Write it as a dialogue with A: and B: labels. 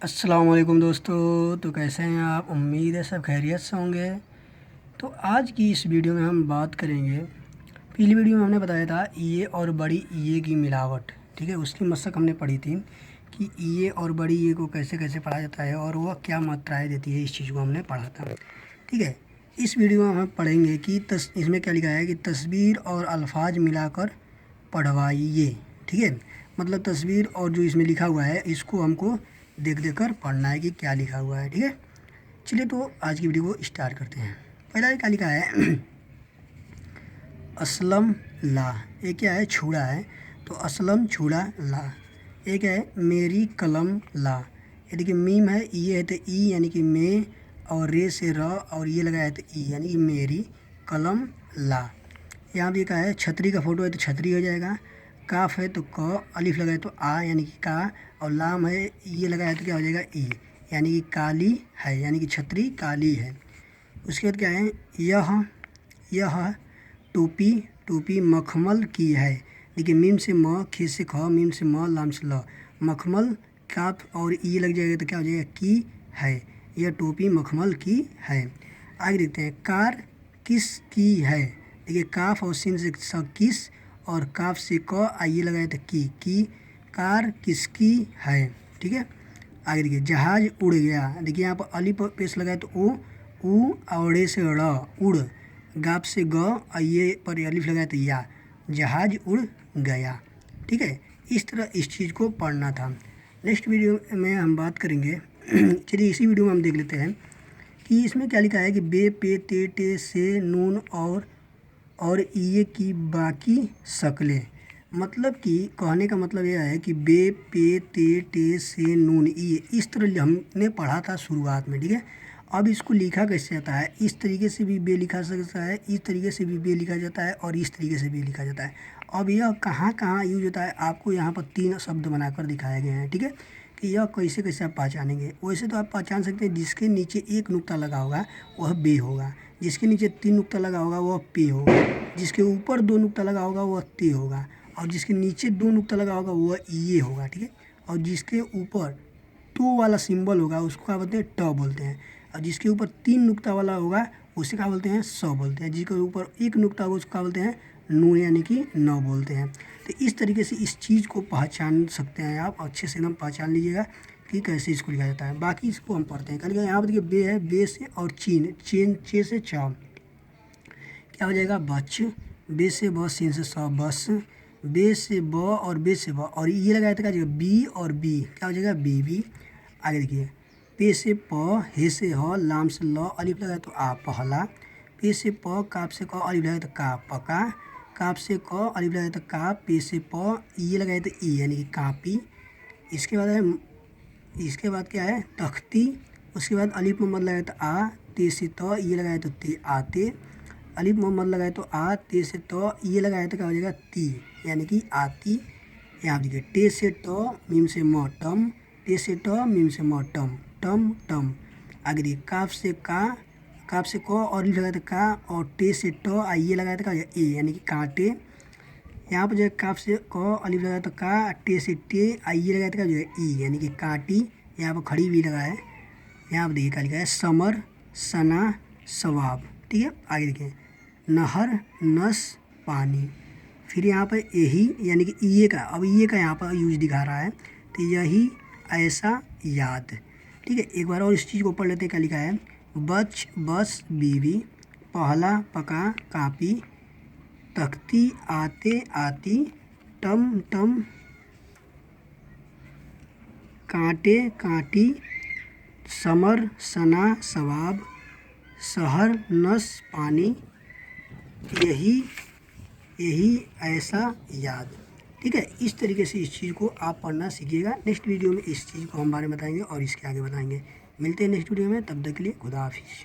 A: अस्सलाम वालेकुम दोस्तों। तो कैसे हैं आप? उम्मीद है सब खैरियत से होंगे। तो आज की इस वीडियो में हम बात करेंगे, पिछली वीडियो में हमने बताया था ईए और बड़ी ईए की मिलावट। ठीक है, उसकी मशक हमने पढ़ी थी कि ईए और बड़ी ईए को कैसे कैसे पढ़ा जाता है और वह क्या मात्राएं देती है। इस चीज़ को हमने पढ़ा था। ठीक है, इस वीडियो में हम पढ़ेंगे कि इसमें क्या लिखा है कि तस्वीर और अल्फाज मिलाकर पढ़वाइए। ठीक है, मतलब तस्वीर और जो इसमें लिखा हुआ है इसको हमको देख देख कर पढ़ना है कि क्या लिखा हुआ है। ठीक है, चलिए तो आज की वीडियो को स्टार्ट करते हैं। पहला क्या लिखा है असलम ला। ये क्या है? छुड़ा है, तो असलम छुड़ा ला। एक है मेरी कलम ला। ये देखिए मीम है, ये है तो ई यानी कि मैं, और रे से र और ये लगा है तो ई यानी कि मेरी कलम ला। यहाँ पे क्या है? छतरी का फोटो है तो छतरी हो जाएगा। काफ है तो क, अलिफ लगाए तो आ यानी कि का, और लाम है ये लगाया तो क्या हो जाएगा? ई यानी कि काली है, यानी कि छतरी काली है। उसके बाद क्या है? यह टोपी टोपी मखमल की है। देखिए मीम से म, खे से ख, मीम से म, लाम से ल। मखमल काफ और ये लग जाएगा तो क्या हो जाएगा? की है। यह टोपी मखमल की है। आगे देखते हैं कार किस की है। देखिए काफ और सिन से किस, और काफ से क आइए लगाए तो की कार किसकी है। ठीक है, आगे देखिए जहाज उड़ गया। देखिए यहाँ पर अली पर पेश लगाए तो ओ, ऊ और से ड़ उड़, गाप से ग, आइए पर अलिफ लगाए तो या, जहाज उड़ गया। ठीक है, इस तरह इस चीज़ को पढ़ना था। नेक्स्ट वीडियो में हम बात करेंगे चलिए इसी वीडियो में हम देख लेते हैं कि इसमें क्या लिखा है कि बे पे ते टे से नून और ये की बाकी शक्लें। मतलब कि कहने का मतलब यह है कि बे पे ते टे से नून ये इस तरह हमने पढ़ा था शुरुआत में। ठीक है, अब इसको लिखा कैसे जाता है? इस तरीके से भी बे लिखा सकता है, इस तरीके से भी बे लिखा जाता है, और इस तरीके से भी लिखा जाता है। अब यह कहाँ कहाँ यूज होता है आपको यहाँ पर 3 शब्द बनाकर दिखाए गए हैं। ठीक है, कि यह कैसे कैसे आप पहचानेंगे। वैसे तो आप पहचान सकते हैं, जिसके नीचे एक नुक्ता लगा होगा वह बे होगा, जिसके नीचे 3 नुक्ता लगा होगा वह पे होगा, जिसके ऊपर 2 नुक्ता लगा होगा वह ते होगा, और जिसके नीचे 2 नुक्ता लगा होगा वह ये होगा। ठीक है, और जिसके ऊपर टू वाला सिंबल होगा उसको क्या बोलते हैं? ट बोलते हैं। और जिसके ऊपर 3 नुक्ता वाला होगा उसे क्या बोलते हैं? स बोलते हैं। जिसके ऊपर एक नुक्ता होगा उसको क्या बोलते हैं? नून यानी कि न बोलते हैं। तो इस तरीके से इस चीज़ को पहचान सकते हैं आप, अच्छे से एकदम पहचान लीजिएगा कि कैसे इसको लिखा जाता है। बाकी इसको हम पढ़ते हैं। कल यहाँ पर देखिए बे है, बे से और चीन, चेन चे से चा, क्या हो जाएगा? बच। बे से ब, सीन से स, बस। बे से ब और बे से ब और ये लगाया था क्या हो जाएगा? बी और बी, क्या हो जाएगा? बी। आगे देखिए पे से प, हे से ह, लाम से ल, अलिफ लगाए तो आ, पहला। पे से प, काप से क, अलिफ लगाए तो का, पका। काप से क, अलिफ लगाए तो का, पे से प, ये लगाए तो ई यानी कि कापी। इसके बाद क्या है? तख्ती। उसके बाद अलिफ मोहम्मद लगाए तो आ, ते से त, ये लगाए तो ते, आते। अलिफ मोहम्मद लगाए तो आ, ते से त, ये लगाए तो क्या हो जाएगा? ती यानी कि आती। यहाँ देखिए टे से ट, मीम से म, टम। टे से ट, मीम से म, टम टम। आगे देखिए काफ से का, काफ से क और अलिफ लगाए तो का, और टे से ट ये लगाए तो क्या हो जाएगा? ए यानी कि कांटे। यहाँ पर जो है काफ से क अलिफ लगाया तो का, टे से टे ये लगाया तो क्या हो जाएगा? ई यानी कि काटी। यहाँ पर खड़ी भी लगा है। यहाँ पर देखिए क्या लिखा है? समर, सना, सवाब। ठीक है, आगे देखिए नहर, नस, पानी। फिर यहाँ पर यही यानी कि ये का, अब ये का यहाँ पर यूज दिखा रहा है तो यही, ऐसा, याद। ठीक है, एक बार और इस चीज़ को पढ़ लेते हैं। क्या लिखा है? बच, बस, बीवी। पहला, पका, कापी। तख्ती, आते, आती। टम टम, कांटे, काटी। समर, सना, सवाब। शहर, नस, पानी। यही, ऐसा, याद। ठीक है, इस तरीके से इस चीज़ को आप पढ़ना सीखिएगा। नेक्स्ट वीडियो में इस चीज़ को हम बारे में बताएंगे और इसके आगे बताएंगे। मिलते हैं नेक्स्ट वीडियो में, तब तक के लिए खुदा हाफिज़।